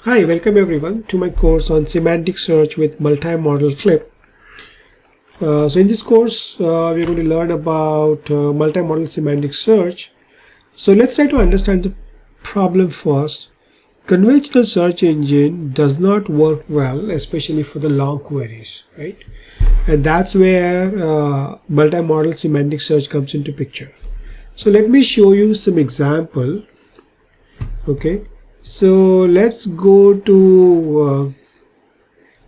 Hi, welcome everyone to my course on semantic search with multi-modal clip. So in this course, we're going to learn about multi-modal semantic search. So let's try to understand the problem first. Conventional search engine does not work well, especially for the long queries, right? And that's where multi-modal semantic search comes into picture. So let me show you some example. Okay. So let's go to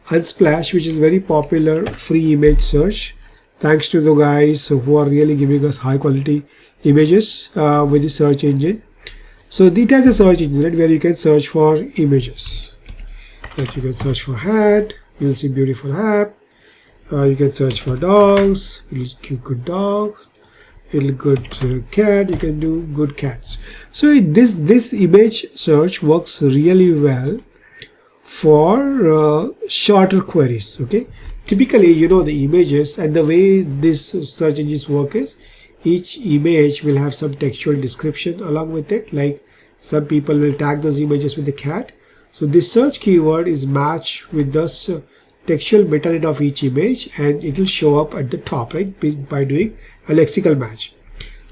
Unsplash, which is very popular free image search. Thanks to the guys who are really giving us high quality images with the search engine. So it has a search engine, right, where you can search for images. Like you can search for hat, you'll see beautiful hat. You can search for dogs, you'll see good dogs. It'll good cat, you can do good cats. So this image search works really well for shorter queries. Okay, typically the images, and the way this search engines work is each image will have some textual description along with it. Like some people will tag those images with the cat. So this search keyword is matched with the textual metadata of each image, and it will show up at the top, right, by doing a lexical match.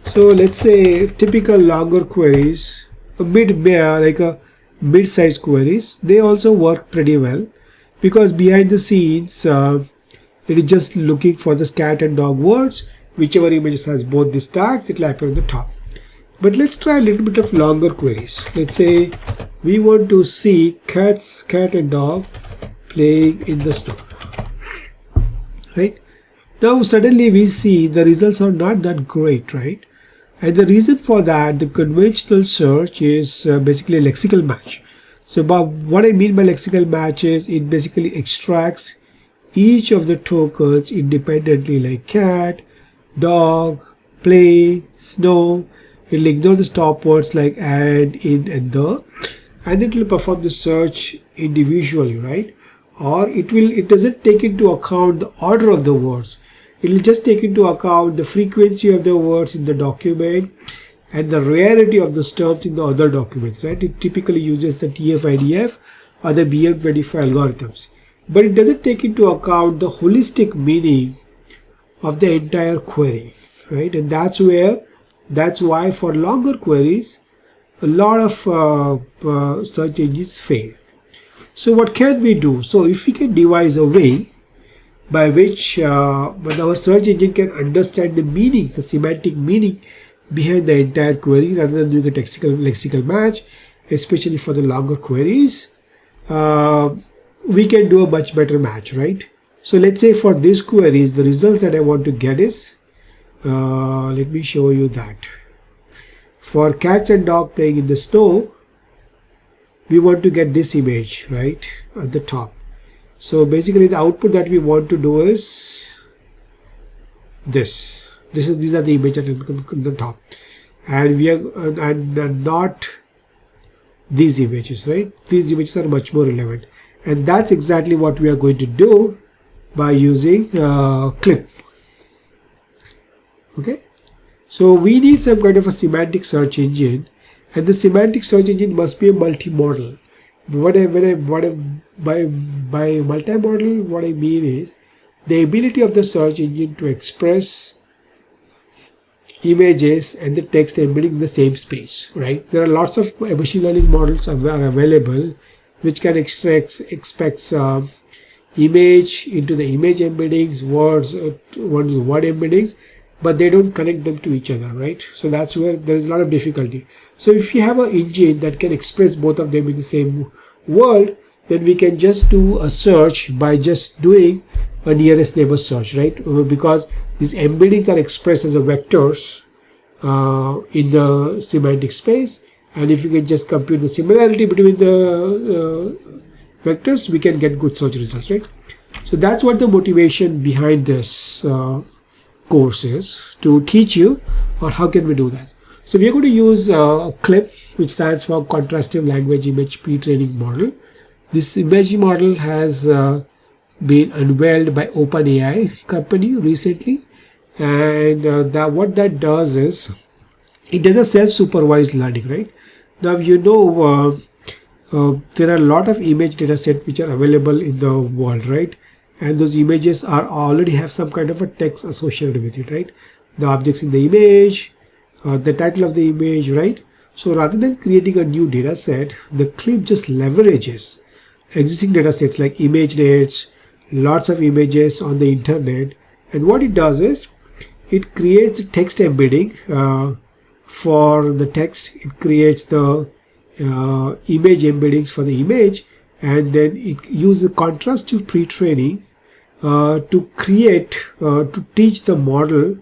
So let's say typical longer queries, mid-size queries, they also work pretty well, because behind the scenes it is just looking for the cat and dog words. Whichever image has both these tags, it will appear on the top. But let's try a little bit of longer queries. Let's say we want to see cat and dog playing in the snow, right? Now suddenly we see the results are not that great, right? And the reason for that, the conventional search is basically a lexical match. So what I mean by lexical match is it basically extracts each of the tokens independently, like cat, dog, play, snow. It'll ignore the stop words like and, in, and the, and it will perform the search individually, right? Or it doesn't take into account the order of the words. It will just take into account the frequency of the words in the document and the rarity of the terms in the other documents, right? It typically uses the TF-IDF or the BM25 algorithms. But it doesn't take into account the holistic meaning of the entire query, right? And that's why for longer queries, a lot of search engines fail. So what can we do? So if we can devise a way by which our search engine can understand the meanings, the semantic meaning behind the entire query, rather than doing a lexical match, especially for the longer queries, we can do a much better match, right? So let's say for these queries, the results that I want to get is, let me show you that. For cats and dog playing in the snow, we want to get this image, right, at the top. So basically the output that we want to do is this. These are the images at the top, and we are and not these images, right? These images are much more relevant, and that's exactly what we are going to do by using clip. Okay, so we need some kind of a semantic search engine, and the semantic search engine must be a multi-modal. By multi-modal, what I mean is the ability of the search engine to express images and the text embedding in the same space, right? There are lots of machine learning models are available which can expect image into the image embeddings, word embeddings, but they don't connect them to each other, right? So that's where there is a lot of difficulty. So if you have an engine that can express both of them in the same world, then we can just do a search by just doing a nearest neighbor search, right? Because these embeddings are expressed as a vectors in the semantic space, and if you can just compute the similarity between the vectors, we can get good search results, right? So that's what the motivation behind this course is, to teach you on how can we do that. So we are going to use a CLIP, which stands for Contrastive Language Image Pre-training model. This image model has been unveiled by OpenAI company recently, and what that does is it does a self-supervised learning, right? Now there are a lot of image data set which are available in the world, right? And those images are already have some kind of a text associated with it, right? The objects in the image, the title of the image, right? So rather than creating a new data set, the clip just leverages existing data sets like imagenets, lots of images on the internet. And what it does is it creates text embedding for the text. It creates the image embeddings for the image, and then it uses contrastive pre-training to create, to teach the model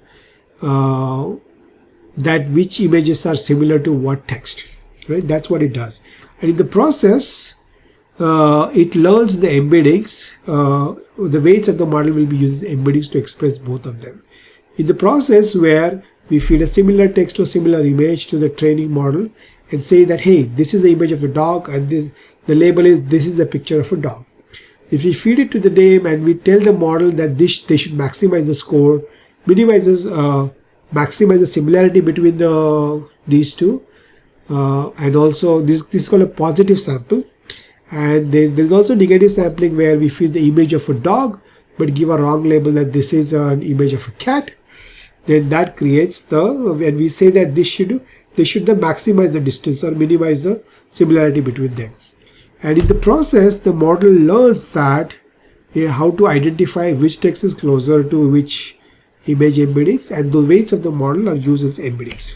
that which images are similar to what text, right? That's what it does. And in the process, it learns the embeddings. The weights of the model will be used as embeddings to express both of them. In the process where we feed a similar text or similar image to the training model and say that, hey, this is the image of a dog, and the label is this is the picture of a dog. If we feed it to the DAM and we tell the model that they should maximize the score, maximize the similarity between these two, and also this is called a positive sample. And there's also negative sampling where we feed the image of a dog but give a wrong label that this is an image of a cat. Then that creates when we say that they should then maximize the distance or minimize the similarity between them. And in the process, the model learns that how to identify which text is closer to which image embeddings, and the weights of the model are used as embeddings.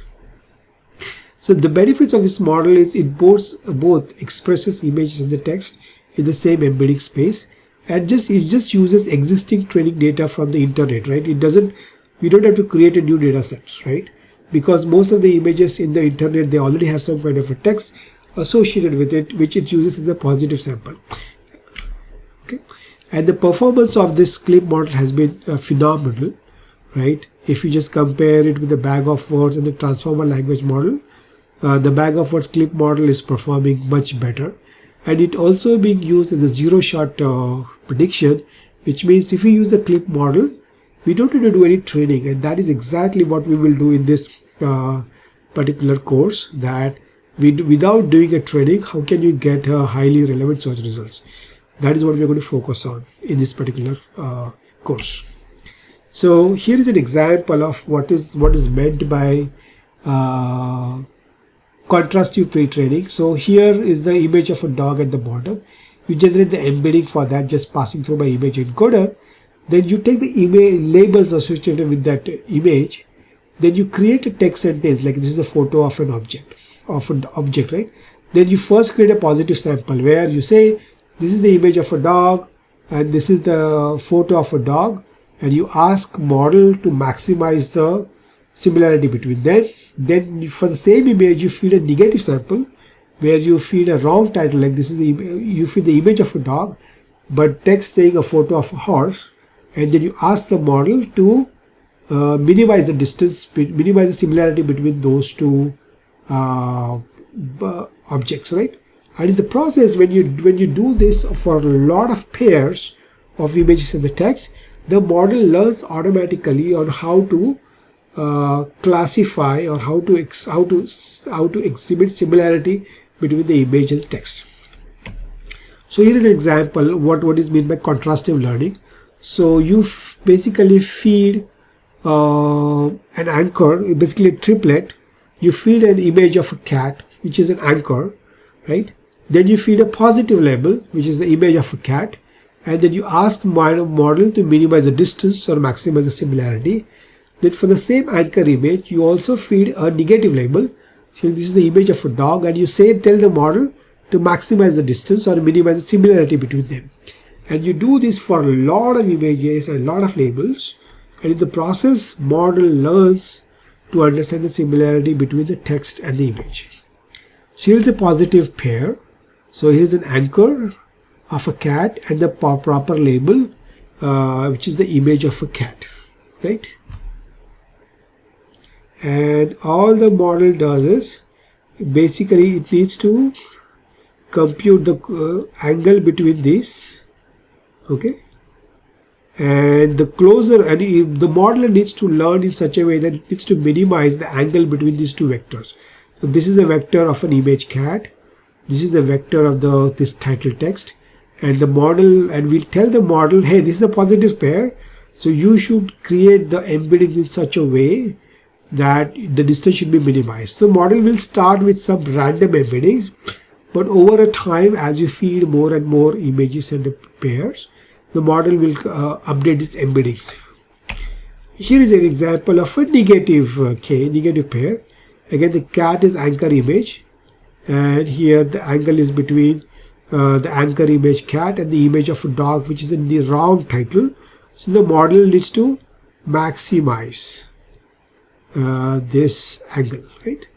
So the benefits of this model is it both expresses images and the text in the same embedding space, and it just uses existing training data from the internet, right? We don't have to create a new data set, right? Because most of the images in the internet, they already have some kind of a text associated with it, which it uses as a positive sample. Okay, and the performance of this clip model has been phenomenal, right? If you just compare it with the bag of words and the transformer language model, the bag of words clip model is performing much better, and it also being used as a zero-shot prediction, which means if we use the clip model, we don't need to do any training, and that is exactly what we will do in this particular course. That without doing a training, how can you get highly relevant search results? That is what we are going to focus on in this particular course. So here is an example of what is meant by contrastive pre-training. So here is the image of a dog at the bottom. You generate the embedding for that just passing through by image encoder. Then you take the image labels associated with that image. Then you create a text sentence like this is a photo of an object, right? Then you first create a positive sample where you say this is the image of a dog and this is the photo of a dog, and you ask model to maximize the similarity between them. Then for the same image you feed a negative sample where you feed a wrong title like this is you feed the image of a dog but text saying a photo of a horse, and then you ask the model to minimize the distance, minimize the similarity between those two objects, right? And in the process, when you do this for a lot of pairs of images in the text, the model learns automatically on how to classify or how to exhibit similarity between the image and text. So here is an example what is meant by contrastive learning. So you basically feed an anchor, basically a triplet. You feed an image of a cat, which is an anchor, right? Then you feed a positive label, which is the image of a cat, and then you ask model to minimize the distance or maximize the similarity. Then for the same anchor image, you also feed a negative label. So this is the image of a dog, and you tell the model to maximize the distance or minimize the similarity between them. And you do this for a lot of images and a lot of labels, and in the process, model learns to understand the similarity between the text and the image. So here's the positive pair. So here's an anchor of a cat and the proper label, which is the image of a cat, right? And all the model does is basically it needs to compute the angle between these, okay? And the closer, and the model needs to learn in such a way that it needs to minimize the angle between these two vectors. So this is a vector of an image cat. this is the vector of this title text, and the model, and we'll tell the model, hey, this is a positive pair, so you should create the embedding in such a way that the distance should be minimized. So model will start with some random embeddings, but over a time, as you feed more and more images and pairs, the model will update its embeddings. Here is an example of a negative negative pair. Again, the cat is anchor image, and here the angle is between the anchor image cat and the image of a dog, which is in the wrong title. So the model needs to maximize this angle, right?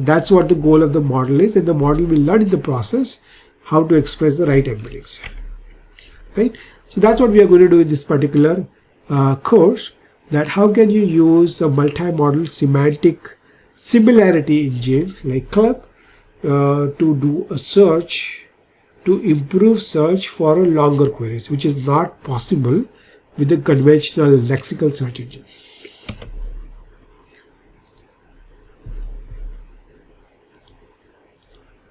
That's what the goal of the model is, and the model will learn in the process how to express the right embeddings, right? So that's what we are going to do in this particular course, that how can you use a multi-modal semantic similarity engine like Club to do a search, to improve search for a longer queries, which is not possible with the conventional lexical search engine.